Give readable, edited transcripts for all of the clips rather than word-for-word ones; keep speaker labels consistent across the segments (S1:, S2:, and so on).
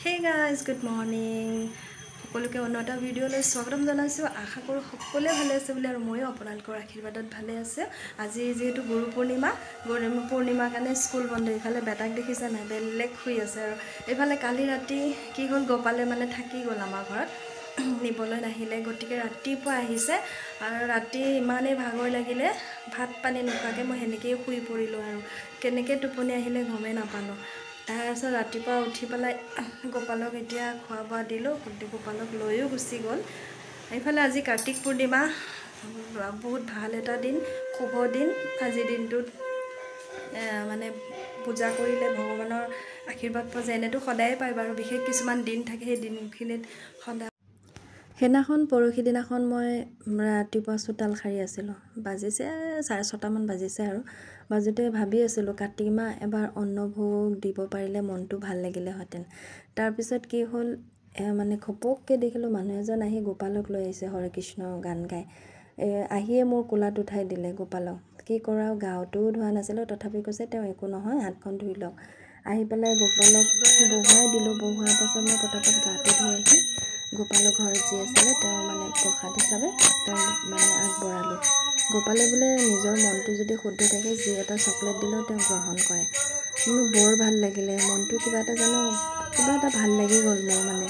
S1: Hey guys, good morning. সকলোকে অন্যটা ভিডিঅ'লৈ স্বাগতম জনাইছোঁ। আশা কৰোঁ সকলোৱে ভালে আছে বুলি আৰু ময়ো আপোনালোকৰ আশীৰ্বাদত ভালে আছে। আজি যিহেতু গুৰু পূৰ্ণিমাৰ কাৰণে স্কুল বন্ধ। ইফালে বেটাক দেখিছে নাই, বেলেগ শুই আছে। আৰু এইফালে কালি ৰাতি কি হ'ল, গোপালে মানে থাকি গ'ল আমাৰ ঘৰত, নিবলৈ নাহিলে। গতিকে ৰাতিপুৱা আহিছে আৰু ৰাতি ইমানেই ভাগৰ লাগিলে, ভাত পানী নোখোৱাকৈ মই সেনেকৈয়ে শুই পৰিলোঁ। আৰু কেনেকৈ টোপনি আহিলে গমেই নাপালোঁ। তাৰপিছত ৰাতিপুৱা উঠি পেলাই গোপালক এতিয়া খোৱা বোৱা দিলোঁ। গোপালক লৈও গুচি গ'ল। এইফালে আজি কাৰ্তিক পূৰ্ণিমা, বহুত ভাল এটা দিন, শুভ দিন। আজিৰ দিনটোত মানে পূজা কৰিলে ভগৱানৰ আশীৰ্বাদ পোৱা যায়। এনেতো সদায়ে পায় বাৰু, বিশেষ কিছুমান দিন থাকে, সেই দিনখিনিত সদায়। সেইদিনাখন পৰহি দিনাখন মই ৰাতিপুৱা চোতাল সাৰি আছিলোঁ। বাজিছে 6:30মান বাজিছে। আৰু বাজুতে ভাবি আছিলোঁ কাতি মাহ এবাৰ অন্নভোগ দিব পাৰিলে মনটো ভাল লাগিলেহেঁতেন। তাৰপিছত কি হ'ল, মানে ঘপককৈ দেখিলোঁ মানুহ এজন আহি গোপালক লৈ আহিছে, হৰে কৃষ্ণ গান গাই। আহিয়ে মোৰ কোলাত উঠাই দিলে গোপালক। কি কৰাও, গাটোও ধোৱা নাছিলোঁ, তথাপি কৈছে তেওঁ একো নহয়, হাতখন ধুই লওক। আহি পেলাই গোপালক বহুৱাই দিলোঁ। বহুৱাৰ পাছত মই পটাপট গাটো ধুই আহি গোপালৰ ঘৰত যি আছিলে তেওঁ মানে প্ৰসাদ হিচাপে তেওঁ মানে আগবঢ়ালোঁ। গোপালে বোলে নিজৰ মনটো যদি শুদ্ধ থাকে, যি এটা চকলেট দিলেও তেওঁ গ্ৰহণ কৰে। মোৰ বৰ ভাল লাগিলে, মনটো কিবা এটা জানো, কিবা এটা ভাল লাগি গ'ল মোৰ মানে।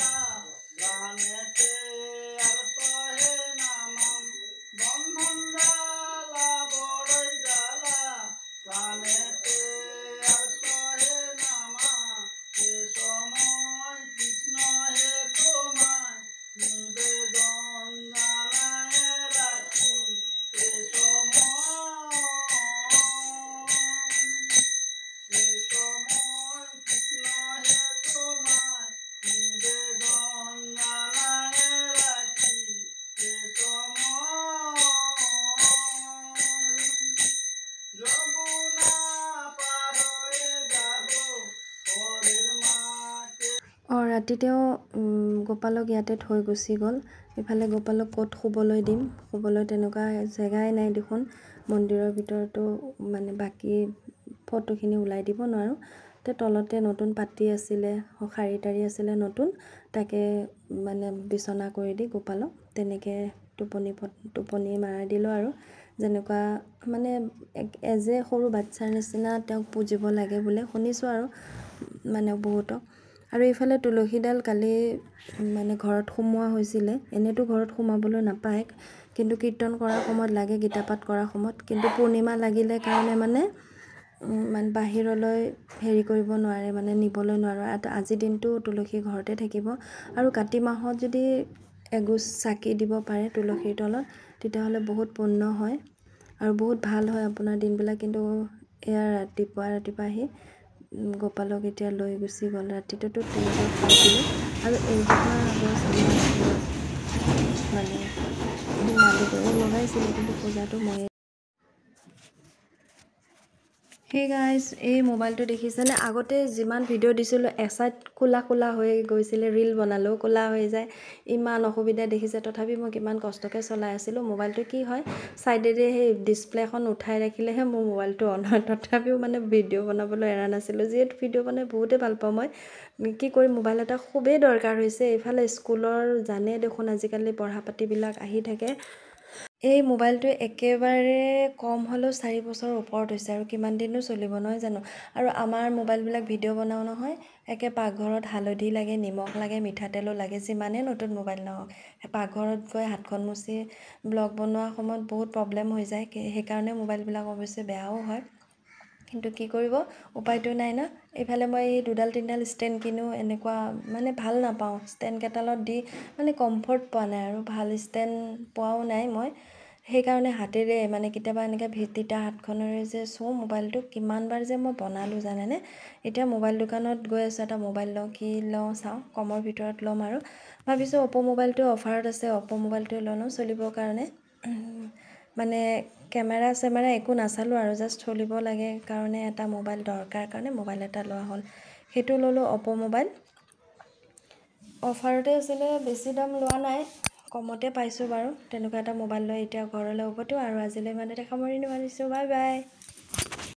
S1: ৰাতি তেওঁ গোপালক ইয়াতে থৈ গুচি গ'ল। ইফালে গোপালক ক'ত শুবলৈ দিম, শুবলৈ তেনেকুৱা জেগাই নাই দেখোন। মন্দিৰৰ ভিতৰতো মানে বাকী ফটোখিনি ওলাই দিব নোৱাৰোঁ। তলতে নতুন পাতি আছিলে, শাৰী তাৰি আছিলে নতুন, তাকে মানে বিচনা কৰি দি গোপালক তেনেকৈ টোপনি মাৰাই দিলোঁ। আৰু যেনেকুৱা মানে এজে সৰু বাচ্ছাৰ নিচিনা তেওঁক পুজিব লাগে বোলে, শুনিছোঁ আৰু মানে বহুতক। আৰু এইফালে তুলসীডাল কালি মানে ঘৰত সোমোৱা হৈছিলে। এনেতো ঘৰত সোমাবলৈ নাপায়, কিন্তু কীৰ্তন কৰাৰ সময়ত লাগে, গীতা পাঠ কৰাৰ সময়ত। কিন্তু পূৰ্ণিমা লাগিলে কাৰণে মানে বাহিৰলৈ হেৰি কৰিব নোৱাৰে, মানে নিবলৈ নোৱাৰোঁ। আজিৰ দিনটো তুলসী ঘৰতে থাকিব। আৰু কাতি মাহত যদি এগোজ চাকি দিব পাৰে তুলসীৰ তলত, তেতিয়াহ'লে বহুত পুণ্য হয় আৰু বহুত ভাল হয় আপোনাৰ দিনবিলাক। কিন্তু এয়া ৰাতিপুৱা আহি গোপালক এতিয়া লৈ গুচি গ'ল। ৰাতিটোতো তেনেকৈ খাই দিলোঁ। আৰু এইজোপা গছ আমাৰ ঘৰত মানে মালিকে লগাইছিলে, কিন্তু পূজাটো ময়ে। সেই গাইজ, এই মোবাইলটো দেখিছেনে? আগতে যিমান ভিডিঅ' দিছিলোঁ এচাইড কোলা হৈ গৈছিলে, ৰীল বনালেও কোলা হৈ যায়, ইমান অসুবিধা দেখিছে। তথাপি মই কিমান কষ্টকৈ চলাই আছিলোঁ। মোবাইলটো কি হয়, ছাইডেদি সেই ডিছপ্লেখন উঠাই ৰাখিলেহে মোৰ মোবাইলটো অন হয়। তথাপিও মানে ভিডিঅ' বনাবলৈ এৰা নাছিলোঁ, যিহেতু ভিডিঅ' বনাই বহুতেই ভাল পাওঁ মই। কি কৰি, মোবাইল এটা খুবেই দৰকাৰ হৈছে। এইফালে স্কুলৰ জানে দেখোন আজিকালি পঢ়া পাতিবিলাক আহি থাকে। এই মোবাইলটো একেবাৰে কম হ'লেও 4 বছৰৰ ওপৰত হৈছে, আৰু কিমান দিনো চলিব নহয় জানো। আৰু আমাৰ মোবাইলবিলাক ভিডিঅ' বনাওঁ নহয়, একে পাকঘৰত হালধি লাগে, নিমখ লাগে, মিঠাতেলো লাগে। যিমানেই নতুন মোবাইল নহওক, পাকঘৰত গৈ হাতখন মুচি ব্লগ বনোৱাৰ সময়ত বহুত প্ৰব্লেম হৈ যায়। সেইকাৰণে মোবাইলবিলাক অৱশ্যে বেয়াও হয়, কিন্তু কি কৰিব, উপায়টো নাই ন। এইফালে মই এই 2-3ডাল ষ্টেণ্ড কিনো, এনেকুৱা মানে ভাল নাপাওঁ। ষ্টেণ্ডকেইডালত দি মানে কমফৰ্ট পোৱা নাই, আৰু ভাল ষ্টেণ্ড পোৱাও নাই মই। সেইকাৰণে হাতেৰে মানে কেতিয়াবা এনেকৈ তিতা হাতখনেৰে যে চোঁ মোবাইলটো, কিমানবাৰ যে মই বনালোঁ জানেনে। এতিয়া মোবাইল দোকানত গৈ আছোঁ, এটা মোবাইল লওঁ, কি লওঁ চাওঁ, কমৰ ভিতৰত ল'ম। আৰু ভাবিছোঁ অপ্প' মোবাইলটো অফাৰত আছে, অপ্প' মোবাইলটোৱে লৈ লওঁ চলিবৰ কাৰণে। মানে কেমেৰা চেমেৰা একো নাচালোঁ, আৰু জাষ্ট চলিব লাগে কাৰণে এটা মোবাইল দৰকাৰ কাৰণে মোবাইল এটা লোৱা হ'ল। সেইটো ল'লোঁ, অপ্প' মোবাইল। অফাৰতে আছিলে, বেছি দাম লোৱা নাই, কমতে পাইছোঁ বাৰু। তেনেকুৱা এটা মোবাইল লৈ এতিয়া ঘৰলৈ উভতো। আৰু আজিলৈ ইমানতে সামৰণি মাৰিছোঁ, বাই বাই।